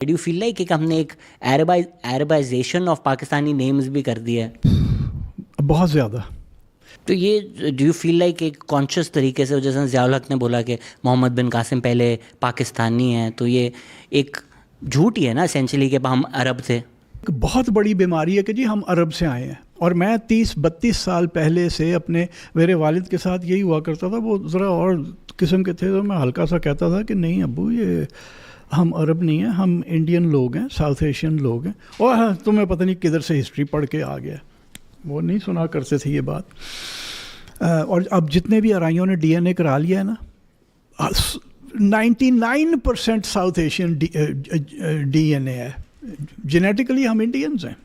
Do you feel like एक हमने एक अरबाइजेशन ऑफ पाकिस्तानी नेम्स भी कर दिया है? बहुत ज़्यादा। तो ये डू यू फील लाइक एक कॉन्शियस तरीके से, जैसे ज़ियाउल हक ने बोला कि मोहम्मद बिन कासिम पहले पाकिस्तानी हैं, तो ये एक झूठ ही है ना एसेंशली कि हम अरब थे? एक बहुत बड़ी बीमारी है कि जी हम अरब से आए हैं। और मैं 30-32 साल पहले से अपने मेरे वालिद के साथ यही हुआ करता था। वो ज़रा और किस्म के थे, तो मैं हल्का सा कहता था कि नहीं अब्बू, ये हम अरब नहीं हैं, हम इंडियन लोग हैं, साउथ एशियन लोग हैं। और हाँ, तुम्हें पता नहीं किधर से हिस्ट्री पढ़ के आ गया। वो नहीं सुना करते थे ये बात। और अब जितने भी आराइयों ने डीएनए करा लिया है ना, 99% साउथ एशियन डीएनए है। जेनेटिकली हम इंडियंस हैं।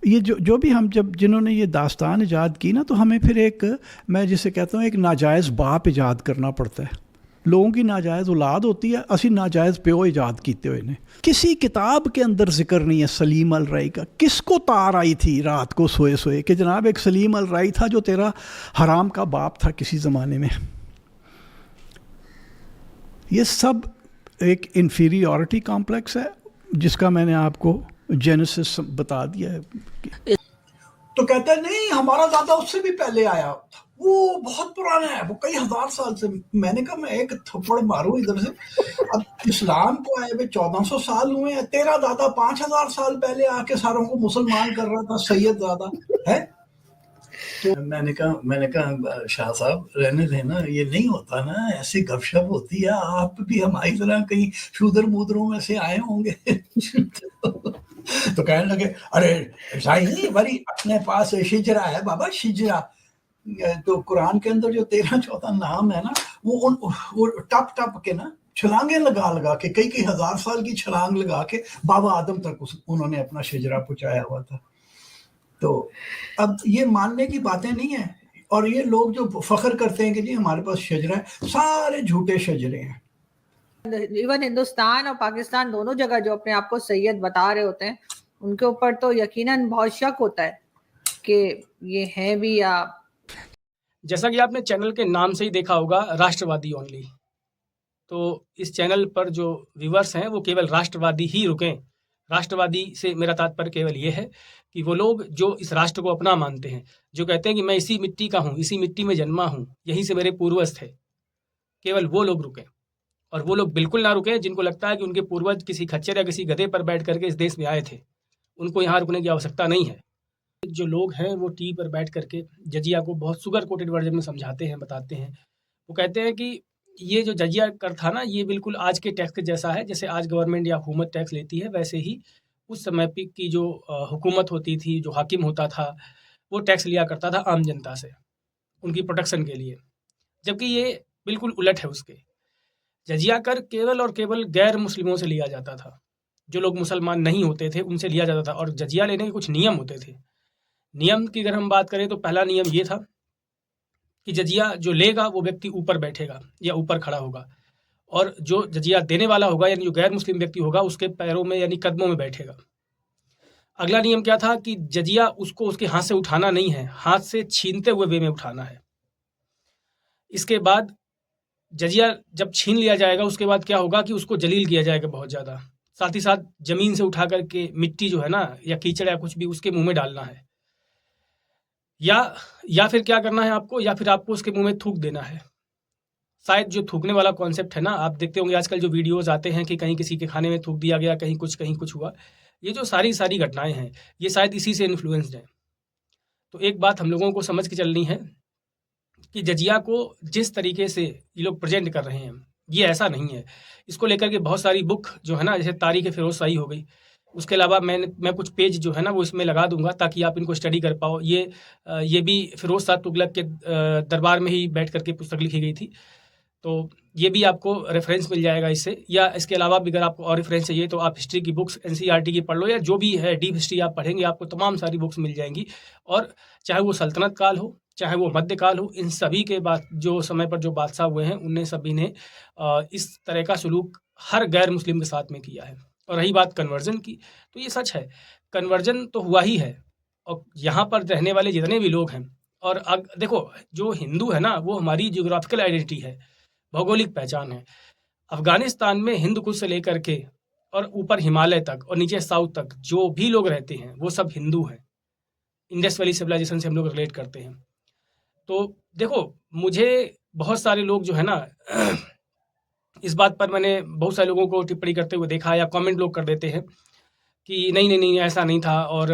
ये जो भी हम जब जिन्होंने ये दास्तान ईजाद की ना, तो हमें फिर एक, मैं जिसे कहता हूँ, एक नाजायज़ बाप ईजाद करना पड़ता है। लोगों की नाजायज़ औलाद होती है, असी नाजायज़ प्यो ईजाद कीते हुए ने। किसी किताब के अंदर जिक्र नहीं है सलीम अल रई का। किसको तार आई थी रात को सोए सोए कि जनाब एक सलीम अल रई था जो तेरा हराम का बाप था किसी ज़माने में। ये सब एक इन्फीरियॉरिटी कॉम्प्लेक्स है जिसका मैंने आपको जेनेसिस बता दिया है। तो कहते हैं नहीं, हमारा दादा उससे भी पहले आया था, वो बहुत पुराना है, वो कई हजार साल से। मैंने कहा मैं एक थप्पड़ मारूं इधर से। अब इस्लाम को आए हुए 1400 साल हुए हैं, तेरा दादा 5000 साल पहले आके सारों को मुसलमान कर रहा था, सैयद दादा है। तो मैंने कहा शाह साहब रहने देना, ये नहीं होता ना, ऐसी गपशप होती है। आप भी हमारी तरह कहीं शूदर मूदरों में से आए होंगे। तो कहने लगे अरे शाही भाई अपने पास शिजरा है बाबा, शिजरा। तो कुरान के अंदर जो 13-14 नाम है ना, वो टप टप के ना छलांगे लगा के, कई हजार साल की छलांग लगा के बाबा आदम तक उन्होंने अपना शिजरा पहुंचाया हुआ था। तो अब ये मानने की बातें नहीं है। और ये लोग जो फख्र करते हैं कि जी हमारे पास शजरा है, सारे झूठे शजरे हैं। इवन हिंदुस्तान और पाकिस्तान दोनों जगह जो अपने आप को सैयद बता रहे होते हैं, उनके ऊपर तो यकीनन बहुत शक होता है कि ये है भी या। जैसा कि आपने चैनल के नाम से ही देखा होगा, राष्ट्रवादी ओनली। तो इस चैनल पर जो व्यूवर्स हैं वो केवल राष्ट्रवादी ही रुकें। राष्ट्रवादी से मेरा तात्पर्य केवल ये है कि वो लोग जो इस राष्ट्र को अपना मानते हैं, जो कहते हैं कि मैं इसी मिट्टी का हूँ, इसी मिट्टी में जन्मा हूँ, यहीं से मेरे पूर्वज थे, केवल वो लोग रुकें। और वो लोग बिल्कुल ना रुकें जिनको लगता है कि उनके पूर्वज किसी खच्चर या किसी गधे पर बैठ करके इस देश में आए थे। उनको यहाँ रुकने की आवश्यकता नहीं है। जो लोग हैं वो टीवी पर बैठ करके जजिया को बहुत सुगर कोटेड वर्जन में समझाते हैं, बताते हैं। वो कहते हैं कि ये जो जजिया कर था ना, ये बिल्कुल आज के टैक्स जैसा है। जैसे आज गवर्नमेंट या हुकूमत टैक्स लेती है, वैसे ही उस समय की जो हुकूमत होती थी, जो हाकिम होता था, वो टैक्स लिया करता था आम जनता से, उनकी प्रोटेक्शन के लिए। जबकि ये बिल्कुल उलट है उसके। जजिया कर केवल और केवल गैर मुस्लिमों से लिया जाता था। जो लोग मुसलमान नहीं होते थे उनसे लिया जाता था। और जजिया लेने के कुछ नियम होते थे। नियम की अगर हम बात करें तो पहला नियम ये था कि जजिया जो लेगा वो व्यक्ति ऊपर बैठेगा या ऊपर खड़ा होगा, और जो जजिया देने वाला होगा यानी जो गैर मुस्लिम व्यक्ति होगा उसके पैरों में यानी कदमों में बैठेगा। अगला नियम क्या था कि जजिया उसको उसके हाथ से उठाना नहीं है, हाथ से छीनते हुए वे में उठाना है। इसके बाद जजिया जब छीन लिया जाएगा उसके बाद क्या होगा कि उसको जलील किया जाएगा बहुत ज़्यादा। साथ ही साथ ज़मीन से उठा करके मिट्टी जो है ना, या कीचड़ या कुछ भी, उसके मुंह में डालना है। या फिर क्या करना है आपको, या फिर आपको उसके मुंह में थूक देना है। शायद जो थूकने वाला कॉन्सेप्ट है ना, आप देखते होंगे आजकल जो वीडियोस आते हैं कि कहीं किसी के खाने में थूक दिया गया, कहीं कुछ हुआ। ये जो सारी घटनाएं हैं ये शायद इसी से इन्फ्लुएंस्ड हैं। तो एक बात हम लोगों को समझ के चलनी है कि जजिया को जिस तरीके से ये लोग प्रेजेंट कर रहे हैं ये ऐसा नहीं है। इसको लेकर के बहुत सारी बुक जो है ना, जैसे तारीख फिरोज शाही हो गई, उसके अलावा मैं कुछ पेज जो है ना वो इसमें लगा दूंगा ताकि आप इनको स्टडी कर पाओ। ये भी फिरोज शाह तुगलक के दरबार में ही बैठ करके पुस्तक लिखी गई थी, तो ये भी आपको रेफरेंस मिल जाएगा इससे। या इसके अलावा भी अगर आपको और रेफरेंस चाहिए तो आप हिस्ट्री की बुक्स एनसीईआरटी की पढ़ लो, या जो भी है डीप हिस्ट्री आप पढ़ेंगे आपको तमाम सारी बुक्स मिल जाएंगी। और चाहे वो सल्तनत काल हो, चाहे वो मध्यकाल हो, इन सभी के बाद जो समय पर जो बादशाह हुए हैं उनने सभी ने इस तरह का सलूक हर गैर मुस्लिम के साथ में किया है। और रही बात कन्वर्जन की, तो ये सच है, कन्वर्जन तो हुआ ही है। और यहाँ पर रहने वाले जितने भी लोग हैं, और देखो जो हिंदू है ना वो हमारी जियोग्राफिकल आइडेंटिटी है, भौगोलिक पहचान है। अफगानिस्तान में हिंद कुश से लेकर के और ऊपर हिमालय तक और नीचे साउथ तक जो भी लोग रहते हैं वो सब हिंदू हैं। इंडस वैली सिविलाइजेशन से हम लोग रिलेट करते हैं। तो देखो, मुझे बहुत सारे लोग जो है ना इस बात पर मैंने बहुत सारे लोगों को टिप्पणी करते हुए देखा या कमेंट लोग कर देते हैं कि नहीं नहीं नहीं ऐसा नहीं था, और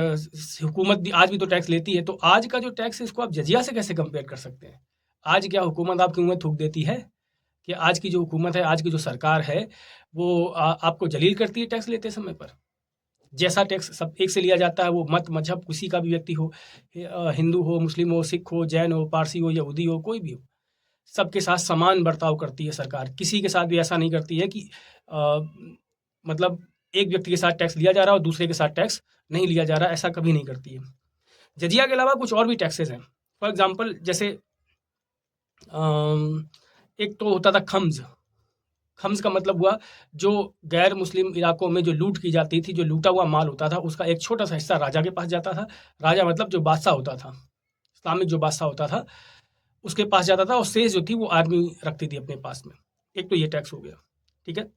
हुकूमत भी आज भी तो टैक्स लेती है। तो आज का जो टैक्स है इसको आप जजिया से कैसे कंपेयर कर सकते हैं? आज क्या हुकूमत आपकी मुँह में थूक देती है कि आज की जो हुकूमत है, आज की जो सरकार है, वो आपको जलील करती है टैक्स लेते समय पर? जैसा टैक्स सब एक से लिया जाता है, वो मत मजहब किसी का भी व्यक्ति हो, हिंदू हो, मुस्लिम हो, सिख हो, जैन हो, पारसी हो, यहूदी हो, कोई भी हो, सबके साथ समान बर्ताव करती है सरकार। किसी के साथ भी ऐसा नहीं करती है कि मतलब एक व्यक्ति के साथ टैक्स लिया जा रहा है और दूसरे के साथ टैक्स नहीं लिया जा रहा, ऐसा कभी नहीं करती है। जजिया के अलावा कुछ और भी टैक्सेस हैं। फॉर एग्जांपल जैसे एक तो होता था खम्स। खम्स का मतलब हुआ जो गैर मुस्लिम इलाकों में जो लूट की जाती थी, जो लूटा हुआ माल होता था, उसका एक छोटा सा हिस्सा राजा के पास जाता था। राजा मतलब जो बादशाह होता था, इस्लामिक जो बादशाह होता था, उसके पास जाता था, और शेष जो थी वो आर्मी रखती थी अपने पास में। एक तो ये टैक्स हो गया, ठीक है।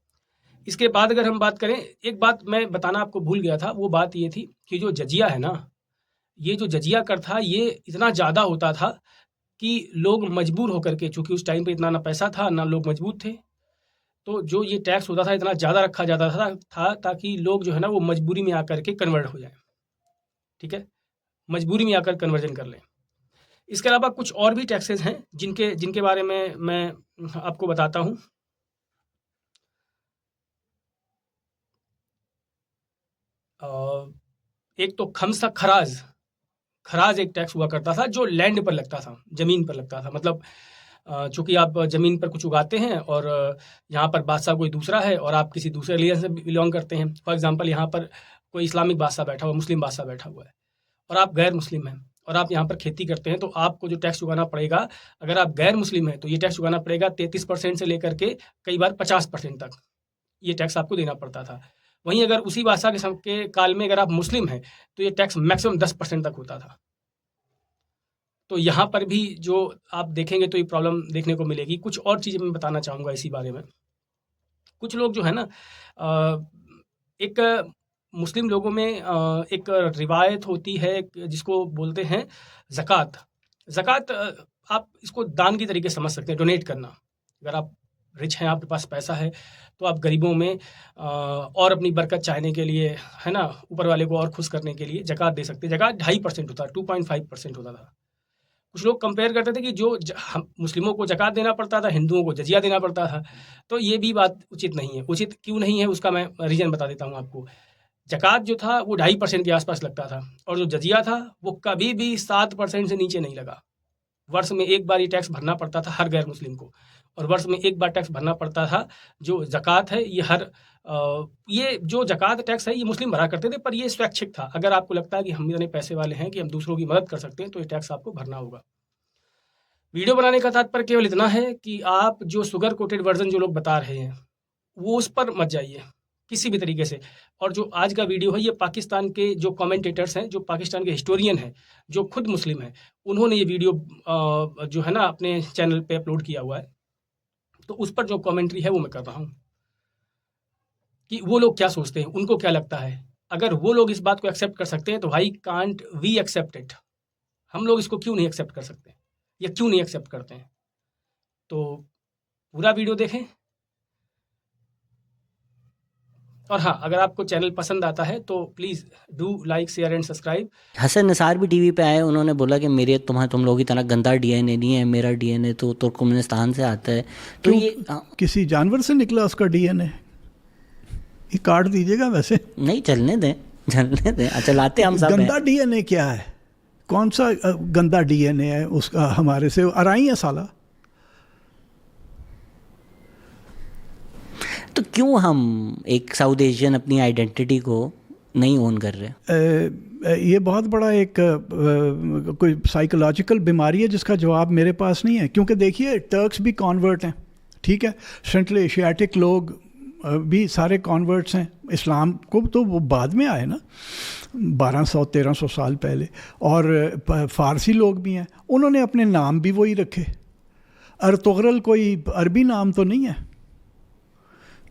इसके बाद अगर हम बात करें, एक बात मैं बताना आपको भूल गया था, वो बात ये थी कि जो जजिया है ना, ये जो जजिया कर था, ये इतना ज़्यादा होता था कि लोग मजबूर होकर के, चूँकि उस टाइम पे इतना ना पैसा था ना लोग मजबूत थे, तो जो ये टैक्स होता था इतना ज़्यादा रखा जाता था ताकि लोग जो है ना वो मजबूरी में आकर के कन्वर्ट हो जाएं, ठीक है, मजबूरी में आकर कन्वर्जन कर लें। इसके अलावा कुछ और भी टैक्सेस हैं जिनके बारे में मैं आपको बताता हूँ। एक तो खम्स था, खराज एक टैक्स हुआ करता था जो लैंड पर लगता था, ज़मीन पर लगता था। मतलब चूँकि आप ज़मीन पर कुछ उगाते हैं और यहाँ पर बादशाह कोई दूसरा है और आप किसी दूसरे रिलीजन से बिलोंग करते हैं। फॉर एग्जांपल यहाँ पर कोई इस्लामिक बादशाह बैठा हुआ, मुस्लिम बादशाह बैठा हुआ है, और आप गैर मुस्लिम हैं और आप यहाँ पर खेती करते हैं, तो आपको जो टैक्स चुकाना पड़ेगा, अगर आप गैर मुस्लिम हैं तो ये टैक्स चुकाना पड़ेगा 33% से लेकर के कई बार 50% तक ये टैक्स आपको देना पड़ता था। वहीं अगर उसी बादशाह के काल में अगर आप मुस्लिम हैं तो ये टैक्स मैक्सिमम 10% तक होता था। तो यहाँ पर भी जो आप देखेंगे तो ये प्रॉब्लम देखने को मिलेगी। कुछ और चीज़ें मैं बताना चाहूँगा इसी बारे में। कुछ लोग जो है ना एक मुस्लिम लोगों में एक रिवायत होती है जिसको बोलते हैं ज़कात। ज़कात आप इसको दान की तरीके समझ सकते हैं, डोनेट करना। अगर आप रिच हैं, आपके पास पैसा है, तो आप गरीबों में और अपनी बरकत चाहने के लिए, है ना, ऊपर वाले को और खुश करने के लिए ज़कात दे सकते हैं। ज़कात 2.5% होता है, 2.5% होता था। कुछ लोग कंपेयर करते थे कि जो मुस्लिमों को ज़कात देना पड़ता था, हिंदुओं को जजिया देना पड़ता था। तो ये भी बात उचित नहीं है। उचित क्यों नहीं है उसका मैं रीज़न बता देता हूँ आपको। ज़कात जो था वो 2.5% के आसपास लगता था, और जो जजिया था वो कभी भी 7% से नीचे नहीं लगा। वर्ष में एक बार ये टैक्स भरना पड़ता था हर गैर मुस्लिम को, और वर्ष में एक बार टैक्स भरना पड़ता था। जो ज़कात है ये ये जो ज़कात टैक्स है ये मुस्लिम भरा करते थे, पर ये स्वैच्छिक था। अगर आपको लगता है कि हम इतने पैसे वाले हैं कि हम दूसरों की मदद कर सकते हैं तो ये टैक्स आपको भरना होगा। वीडियो बनाने का तात्पर्य केवल इतना है कि आप जो शुगर कोटेड वर्जन जो लोग बता रहे हैं वो उस पर मत जाइए किसी भी तरीके से। और जो आज का वीडियो है ये पाकिस्तान के जो कमेंटेटर्स हैं, जो पाकिस्तान के हिस्टोरियन हैं, जो खुद मुस्लिम हैं, उन्होंने ये वीडियो जो है ना अपने चैनल पे अपलोड किया हुआ है। तो उस पर जो कमेंट्री है वो मैं कर रहा हूँ कि वो लोग क्या सोचते हैं, उनको क्या लगता है। अगर वो लोग इस बात को एक्सेप्ट कर सकते हैं तो why can't we accept it? हम लोग इसको क्यों नहीं एक्सेप्ट कर सकते या क्यों नहीं एक्सेप्ट करते हैं? तो पूरा वीडियो देखें। और हाँ, अगर आपको चैनल पसंद आता है तो please do like, share and subscribe. Hasan Nisar भी टीवी पे आए, उन्होंने बोला कि मेरे तुम लोगों की तरह गंदा डीएनए नहीं है, मेरा डीएनए तो तुर्कमेनिस्तान से आता है। तो ये किसी जानवर से निकला उसका डीएनए? ये काट दीजिएगा वैसे। नहीं, चलने दें। अच्छा, लाते हम सब गंदा डीएनए क्या है? कौन सा गंदा डीएनए है उसका? हमारे से अराई है साला। तो क्यों हम एक साउथ एशियन अपनी आइडेंटिटी को नहीं ओन कर रहे? ये बहुत बड़ा एक कोई साइकोलॉजिकल बीमारी है जिसका जवाब मेरे पास नहीं है। क्योंकि देखिए, टर्क्स भी कॉन्वर्ट हैं, ठीक है, सेंट्रल एशियाटिक लोग भी सारे कॉन्वर्ट्स हैं। इस्लाम को तो वो बाद में आए ना, 1200-1300 साल पहले। और फ़ारसी लोग भी हैं, उन्होंने अपने नाम भी वही रखे। अर्तुगरल कोई अरबी नाम तो नहीं है,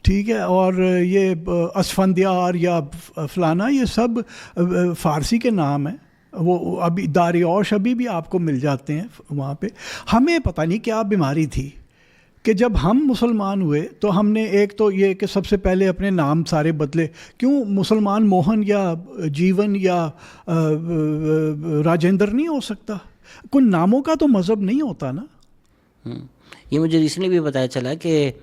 ठीक है, और ये असफंदियार या फलाना, ये सब फ़ारसी के नाम हैं। वो अभी दारियोश अभी भी आपको मिल जाते हैं वहाँ पे। हमें पता नहीं क्या बीमारी थी कि जब हम मुसलमान हुए तो हमने एक तो ये कि सबसे पहले अपने नाम सारे बदले। क्यों मुसलमान मोहन या जीवन या राजेंद्र नहीं हो सकता? कोई नामों का तो मज़हब नहीं होता ना। ये मुझे रिसेंटली भी पता चला कि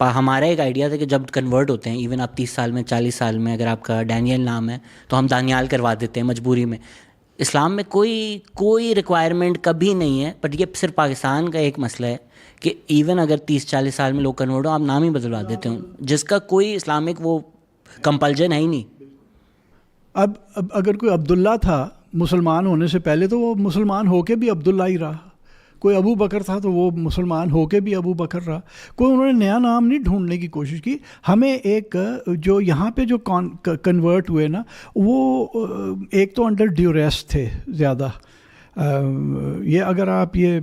हमारा एक आइडिया था कि जब कन्वर्ट होते हैं, इवन आप 30 साल में 40 साल में अगर आपका डैनियल नाम है तो हम दानियाल करवा देते हैं मजबूरी में। इस्लाम में कोई रिक्वायरमेंट कभी नहीं है, बट ये सिर्फ पाकिस्तान का एक मसला है कि इवन अगर 30-40 साल में लोग कन्वर्ट हो, आप नाम ही बदलवा देते हो, जिसका कोई इस्लामिक वो कंपल्जन है ही नहीं। अब अगर कोई अब्दुल्ला था मुसलमान होने से पहले तो वो मुसलमान होके भी अब्दुल्ला ही रहा। कोई अबू बकर था तो वो मुसलमान होके भी अबू बकर रहा। कोई उन्होंने नया नाम नहीं ढूंढने की कोशिश की। हमें एक जो यहाँ पे जो कन्वर्ट हुए ना, वो एक तो अंडर ड्यूरेस थे ज़्यादा। ये अगर आप ये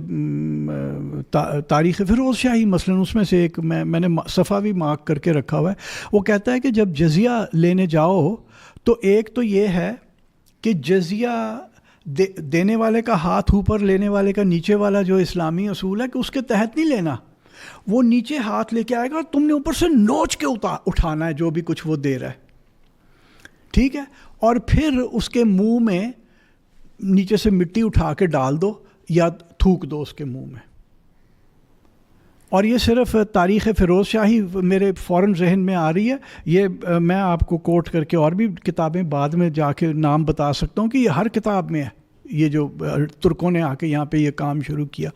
तारीख़ फ़िरोज़ शाही मसलन, उसमें से एक मैंने सफ़ा भी मार्क करके रखा हुआ है। वो कहता है कि जब जज़िया लेने जाओ तो एक तो ये है कि जज़िया देने वाले का हाथ ऊपर, लेने वाले का नीचे वाला जो इस्लामी असूल है कि उसके तहत नहीं लेना। वो नीचे हाथ लेके आएगा, तुमने ऊपर से नोच के उठाना है जो भी कुछ वो दे रहा है, ठीक है। और फिर उसके मुंह में नीचे से मिट्टी उठा के डाल दो या थूक दो उसके मुंह में। और ये सिर्फ तारीख़ फ़िरोज़ शाही मेरे फ़ौरन जहन में आ रही है। ये मैं आपको कोट करके और भी किताबें बाद में जाके नाम बता सकता हूँ कि ये हर किताब में है, ये जो तुर्कों ने आके यहाँ पे ये काम शुरू किया।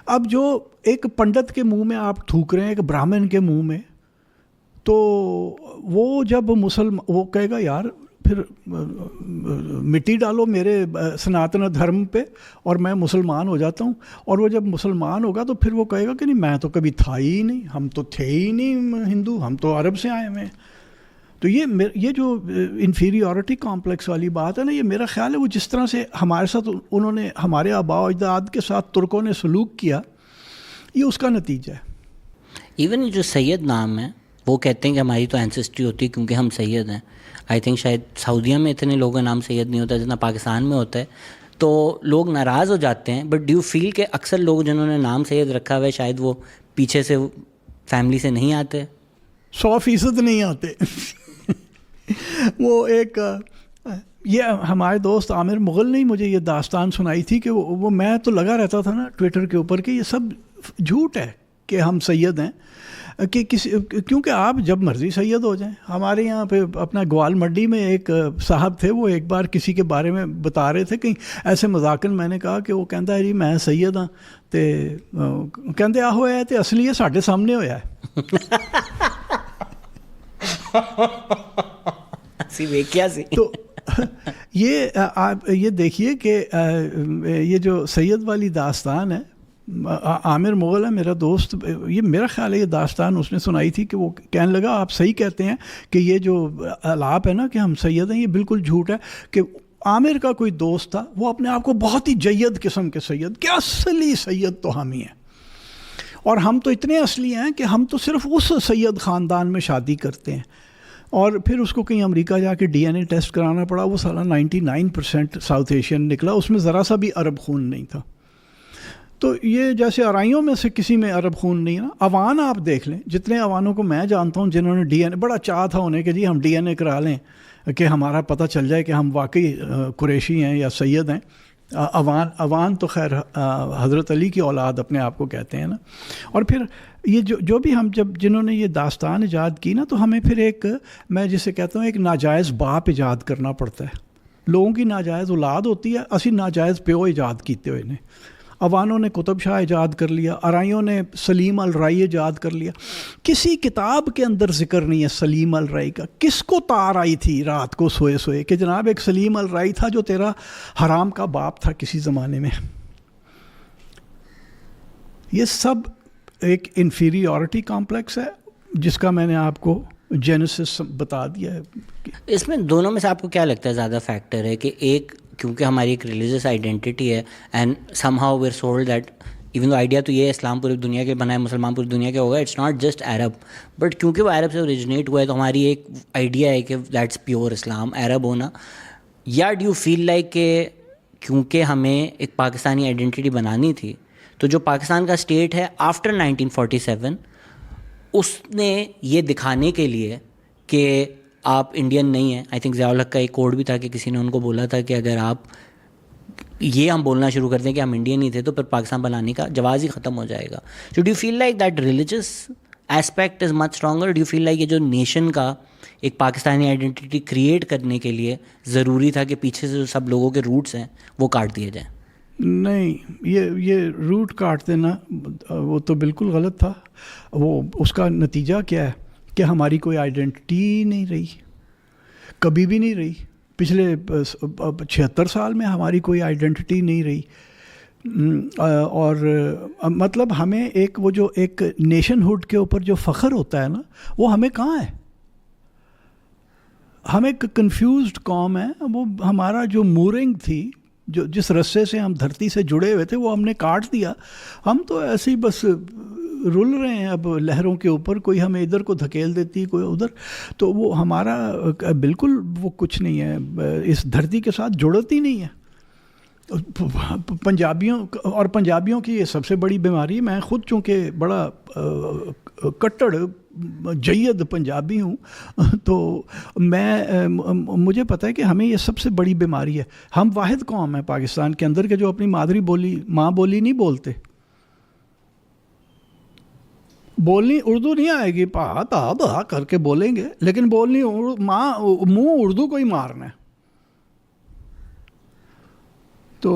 अब जो एक पंडित के मुंह में आप थूक रहे हैं, एक ब्राह्मण के मुंह में, तो वो जब वो कहेगा यार फिर मिट्टी डालो मेरे सनातन धर्म पे और मैं मुसलमान हो जाता हूँ। और वो जब मुसलमान होगा तो फिर वो कहेगा कि नहीं, मैं तो कभी था ही नहीं, हम तो थे ही नहीं हिंदू, हम तो अरब से आए हुए हैं। तो ये जो इन्फीरियॉरिटी कॉम्प्लेक्स वाली बात है ना, ये मेरा ख्याल है वो जिस तरह से हमारे साथ उन्होंने, हमारे आबा अजदाद के साथ तुर्कों ने सलूक किया, ये उसका नतीजा है। इवन जो सैयद नाम है, वो कहते हैं कि हमारी तो एंसेस्ट्री होती है क्योंकि हम सैयद हैं। आई थिंक शायद सऊदीया में इतने लोगों का नाम सैयद नहीं होता जितना पाकिस्तान में होता है, तो लोग नाराज़ हो जाते हैं। बट डू फील के अक्सर लोग जिन्होंने नाम सैयद रखा हुआ है शायद वो पीछे से फैमिली से नहीं आते? 100% नहीं आते। वो एक ये हमारे दोस्त आमिर मुग़ल ने मुझे ये दास्तान सुनाई थी कि वो मैं तो लगा रहता था ना ट्विटर के ऊपर कि ये सब झूठ है कि हम सैयद हैं, कि क्योंकि आप जब मर्ज़ी सैयद हो जाएं। हमारे यहाँ पे अपना ग्वाल मंडी में एक साहब थे, वो एक बार किसी के बारे में बता रहे थे कहीं ऐसे मजाकन, मैंने कहा कि वो कहता है जी मैं सैयद हाँ, तो कहते आ होया तो असली है साढ़े सामने होया है। तो ये आप ये देखिए कि ये जो सैयद वाली दास्तान है, आमिर मुग़ल है मेरा दोस्त, ये मेरा ख्याल है ये दास्तान उसने सुनाई थी कि वो कहने लगा आप सही कहते हैं कि ये जो अलाप है ना कि हम सैयद हैं, ये बिल्कुल झूठ है। कि आमिर का कोई दोस्त था, वो अपने आप को बहुत ही जय्यद किस्म के सैयद, कि असली सैयद तो हम ही हैं, और हम तो इतने असली हैं कि हम तो सिर्फ उस सैयद ख़ानदान में शादी करते हैं। और फिर उसको कहीं अमेरिका जाके DNA टेस्ट कराना पड़ा, वो साला 99% साउथ एशियन निकला, उसमें ज़रा सा भी अरब खून नहीं था। तो ये जैसे अराइयों में से किसी में अरब खून नहीं है ना। अवान आप देख लें, जितने अवानों को मैं जानता हूँ जिन्होंने DNA, बड़ा चाह था उन्हें कि जी हम DNA करा लें कि हमारा पता चल जाए कि हम वाकई कुरैशी हैं या सैयद हैं। अवान तो खैर हज़रत अली की औलाद अपने आप को कहते हैं ना। और फिर ये जो भी हम जब जिन्होंने ये दास्तान ईजाद की ना, तो हमें फिर एक, मैं जिसे कहता हूँ एक नाजायज़ बाप ईजाद करना पड़ता है। लोगों की नाजायज़ औलाद होती है, असी नाजायज़ प्यो ईजाद किए हुए ने। अवानों ने कुतुब शाह ईजाद कर लिया, अराइयों ने सलीम अल राई ईजाद कर लिया। किसी किताब के अंदर जिक्र नहीं है सलीम अल राई का। किसको तार आई थी रात को सोए सोए कि जनाब एक सलीम अल राई था जो तेरा हराम का बाप था किसी ज़माने में। ये सब एक इन्फीरियॉरिटी कॉम्प्लेक्स है जिसका मैंने आपको जेनेसिस बता दिया है। इसमें दोनों में से आपको क्या लगता है ज़्यादा फैक्टर है? कि एक, क्योंकि हमारी एक रिलीजियस आइडेंटिटी है and somehow we are sold that even though idea तो ये है इस्लाम पूरी दुनिया के बना है, मुसलमान पूरी दुनिया के होगा, it's not just Arab, but क्योंकि वो अरब से ओरिजिनेट हुआ है तो हमारी एक आइडिया है कि दैट्स प्योर इस्लाम अरब होना। या डू यू फील लाइक कि क्योंकि हमें एक पाकिस्तानी आइडेंटिटी बनानी थी तो जो पाकिस्तान का स्टेट है आफ्टर 1947 उसने ये दिखाने के लिए कि आप इंडियन नहीं हैं, आई थिंक ज़ियाउल हक का एक कोड भी था कि किसी ने उनको बोला था कि अगर आप ये हम बोलना शुरू कर दें कि हम इंडियन ही थे तो फिर पाकिस्तान बनाने का जवाज़ ही ख़त्म हो जाएगा। So do you feel like that religious aspect is much stronger? Do you feel like ये जो नेशन का एक पाकिस्तानी आइडेंटिटी क्रिएट करने के लिए ज़रूरी था कि पीछे से जो सब लोगों के रूट्स हैं वो काट दिए जाएँ? नहीं, ये रूट काट देना वो तो बिल्कुल गलत था। वो उसका नतीजा क्या है कि हमारी कोई आइडेंटिटी नहीं रही, कभी भी नहीं रही। पिछले 76 साल में हमारी कोई आइडेंटिटी नहीं रही। और मतलब हमें एक वो जो एक नेशनहुड के ऊपर जो फ़ख्र होता है ना, वो हमें कहाँ है? हम एक कंफ्यूज्ड कौम है। वो हमारा जो मूरिंग थी, जो जिस रस्से से हम धरती से जुड़े हुए थे, वो हमने काट दिया। हम तो ऐसे ही बस रुल रहे हैं अब लहरों के ऊपर, कोई हमें इधर को धकेल देती, कोई उधर। तो वो हमारा बिल्कुल वो कुछ नहीं है, इस धरती के साथ जुड़त ही नहीं है। पंजाबियों की ये सबसे बड़ी बीमारी। मैं ख़ुद चूँकि बड़ा कट्टर जय्यद पंजाबी हूँ, तो मुझे पता है कि हमें ये सबसे बड़ी बीमारी है। हम वाहिद कौम है पाकिस्तान के अंदर के जो अपनी मादरी बोली, माँ बोली नहीं बोलते। बोलनी उर्दू नहीं आएगी, पा ता दा करके बोलेंगे, लेकिन बोलनी मुँह उर्दू को ही मारना है। तो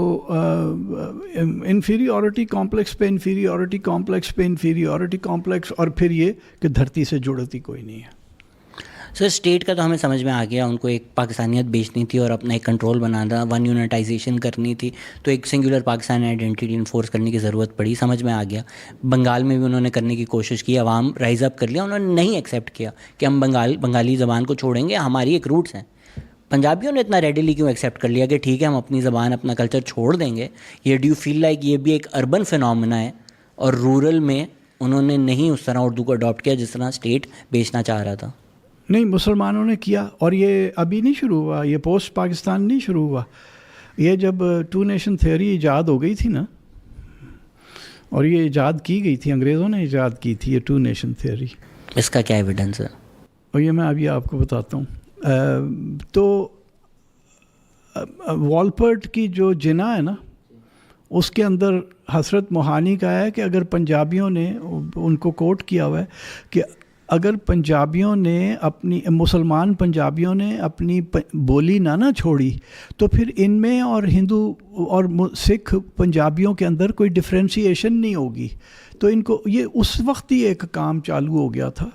इन्फीरियॉरिटी कॉम्प्लेक्स पे इन्फीरियॉरिटी कॉम्प्लेक्स पे इन्फीरियॉरिटी कॉम्प्लेक्स, और फिर ये कि धरती से जुड़ती कोई नहीं है। सर स्टेट का तो हमें समझ में आ गया, उनको एक पाकिस्तानियत बेचनी थी और अपना एक कंट्रोल बनाना, वन यूनिटाइजेशन करनी थी, तो एक सिंगुलर पाकिस्तानी आइडेंटिटी इन्फोर्स करने की ज़रूरत पड़ी, समझ में आ गया। बंगाल में भी उन्होंने करने की कोशिश की, अवाम राइज़ अप कर लिया, उन्होंने नहीं एक्सेप्ट किया कि हम बंगाली ज़बान को छोड़ेंगे, हमारी एक रूट्स हैं। पंजाबियों ने इतना रेडिली क्यों एक्सेप्ट कर लिया कि ठीक है हम अपनी ज़बान अपना कल्चर छोड़ देंगे? ये डू यू फील लाइक ये भी एक अर्बन फिनोमेना है और रूरल में उन्होंने नहीं उस तरह उर्दू को अडॉप्ट किया जिस तरह स्टेट बेचना चाह रहा था? नहीं, मुसलमानों ने किया, और ये अभी नहीं शुरू हुआ, ये पोस्ट पाकिस्तान नहीं शुरू हुआ। ये जब टू नेशन थ्योरी ईजाद हो गई थी ना, और ये ईजाद की गई थी, अंग्रेज़ों ने ईजाद की थी ये टू नेशन थ्योरी। इसका क्या एविडेंस है? और ये मैं अभी आपको बताता हूँ। तो वॉलपर्ट की जो जिना है ना, उसके अंदर हसरत मोहानी का है कि अगर पंजाबियों ने, उनको कोट किया हुआ है कि अगर पंजाबियों ने अपनी, मुसलमान पंजाबियों ने अपनी बोली ना छोड़ी तो फिर इनमें और हिंदू और सिख पंजाबियों के अंदर कोई डिफ्रेंशिएशन नहीं होगी। तो इनको ये उस वक्त ही एक काम चालू हो गया था